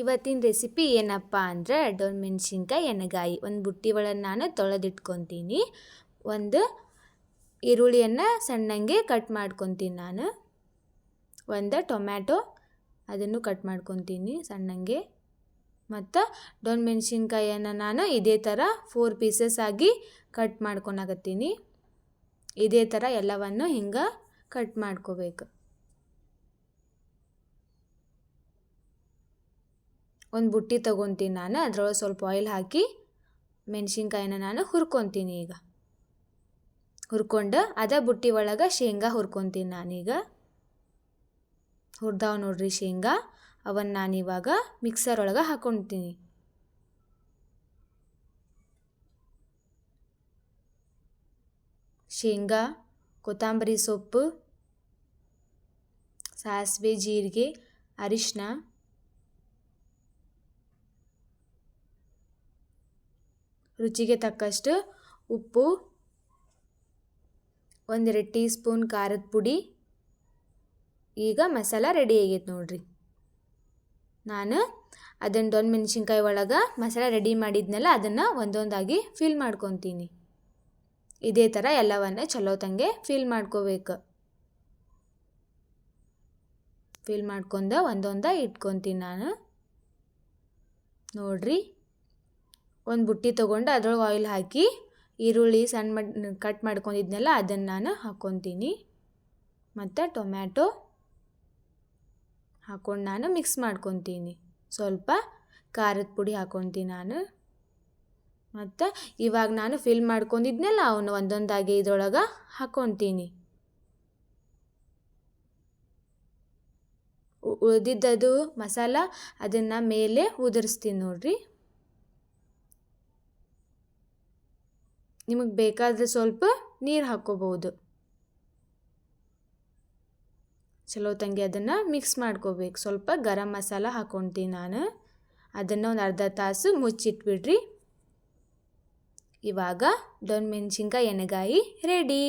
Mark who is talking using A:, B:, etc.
A: ಇವತ್ತಿನ ರೆಸಿಪಿ ಏನಪ್ಪ ಅಂದರೆ ಡೊಣ್ ಮೆಣಸಿನ್ಕಾಯಿ ಎಣ್ಣೆಗಾಯಿ. ಒಂದು ಬುಟ್ಟಿ ಒಳಗೆ ನಾನು ತೊಳೆದಿಟ್ಕೊತೀನಿ. ಒಂದು ಈರುಳ್ಳಿಯನ್ನು ಸಣ್ಣಂಗೆ ಕಟ್ ಮಾಡ್ಕೊತೀನಿ ನಾನು. ಒಂದು ಟೊಮ್ಯಾಟೊ ಅದನ್ನು ಕಟ್ ಮಾಡ್ಕೊತೀನಿ ಸಣ್ಣಂಗೆ. ಮತ್ತು ಡೊಣ್ ಮೆಣಸಿನ್ಕಾಯಿಯನ್ನು ನಾನು ಇದೇ ಥರ 4 ಪೀಸಸ್ ಆಗಿ ಕಟ್ ಮಾಡ್ಕೊಳಕತ್ತೀನಿ. ಇದೇ ಥರ ಎಲ್ಲವನ್ನು ಹಿಂಗೆ ಕಟ್ ಮಾಡ್ಕೋಬೇಕು. ಒಂದು ಬುಟ್ಟಿ ತೊಗೊತೀನಿ ನಾನು. ಅದರೊಳಗೆ ಸ್ವಲ್ಪ ಆಯಿಲ್ ಹಾಕಿ ಮೆಣಸಿನ್ಕಾಯಿನ ನಾನು ಹುರ್ಕೊತೀನಿ. ಈಗ ಹುರ್ಕೊಂಡು ಅದೇ ಬುಟ್ಟಿ ಒಳಗೆ ಶೇಂಗಾ ಹುರ್ಕೊತೀನಿ ನಾನೀಗ. ಹುರಿದಾವ ನೋಡ್ರಿ ಶೇಂಗಾ. ಅವನ್ನು ನಾನಿವಾಗ ಮಿಕ್ಸರ್ ಒಳಗೆ ಹಾಕ್ಕೊತೀನಿ. ಶೇಂಗಾ, ಕೊತ್ತಂಬರಿ ಸೊಪ್ಪು, ಸಾಸಿವೆ, ಜೀರಿಗೆ, ಅರಿಶಿನ, ರುಚಿಗೆ ತಕ್ಕಷ್ಟು ಉಪ್ಪು, 1-2 ಟೀ ಸ್ಪೂನ್ ಖಾರದ ಪುಡಿ. ಈಗ ಮಸಾಲ ರೆಡಿ ಆಗೈತೆ ನೋಡ್ರಿ. ನಾನು ಅದನ್ನು ಡೊಣ್ ಮೆಣಸಿನ್ಕಾಯಿ ಒಳಗೆ ಮಸಾಲ ರೆಡಿ ಮಾಡಿದ್ನಲ್ಲ ಅದನ್ನು ಒಂದೊಂದಾಗಿ ಫಿಲ್ ಮಾಡ್ಕೊತೀನಿ. ಇದೇ ಥರ ಎಲ್ಲವನ್ನು ಚಲೋ ತಂಗೆ ಫಿಲ್ ಮಾಡ್ಕೋಬೇಕು. ಫಿಲ್ ಮಾಡ್ಕೊಂಡು ಒಂದೊಂದಾಗಿ ಇಟ್ಕೊತೀನಿ ನಾನು. ನೋಡ್ರಿ, ಒಂದು ಬುಟ್ಟಿ ತೊಗೊಂಡು ಅದ್ರೊಳಗೆ ಆಯಿಲ್ ಹಾಕಿ ಈರುಳ್ಳಿ ಸಣ್ಣ ಕಟ್ ಮಾಡ್ಕೊಂಡಿದ್ನಲ್ಲ ಅದನ್ನು ನಾನು ಹಾಕ್ಕೊತೀನಿ. ಮತ್ತು ಟೊಮ್ಯಾಟೊ ಹಾಕ್ಕೊಂಡು ನಾನು ಮಿಕ್ಸ್ ಮಾಡ್ಕೊತೀನಿ. ಸ್ವಲ್ಪ ಖಾರದ ಪುಡಿ ಹಾಕ್ಕೊತೀನಿ ನಾನು. ಮತ್ತು ಇವಾಗ ನಾನು ಫಿಲ್ ಮಾಡ್ಕೊಂಡಿದ್ನಲ್ಲ ಅವನು ಒಂದೊಂದಾಗಿ ಇದ್ರೊಳಗೆ ಹಾಕ್ಕೊತೀನಿ. ಉಳಿದಿದ್ದದು ಮಸಾಲ ಅದನ್ನು ಮೇಲೆ ಉದುರಿಸ್ತೀನಿ ನೋಡ್ರಿ. ನಿಮಗೆ ಬೇಕಾದರೆ ಸ್ವಲ್ಪ ನೀರು ಹಾಕ್ಕೋಬೋದು. ಚಲೋ ತಂಗಿ ಅದನ್ನು ಮಿಕ್ಸ್ ಮಾಡ್ಕೋಬೇಕು. ಸ್ವಲ್ಪ ಗರಂ ಮಸಾಲ ಹಾಕ್ಕೊತೀನಿ ನಾನು. ಅದನ್ನು ಒಂದು ಅರ್ಧ ತಾಸು ಮುಚ್ಚಿಟ್ಬಿಡ್ರಿ. ಇವಾಗ ಡೊಣ್ ಮೆಣಸಿನ್ಕಾಯಿ ಎಣ್ಣೆಗಾಯಿ ರೆಡಿ.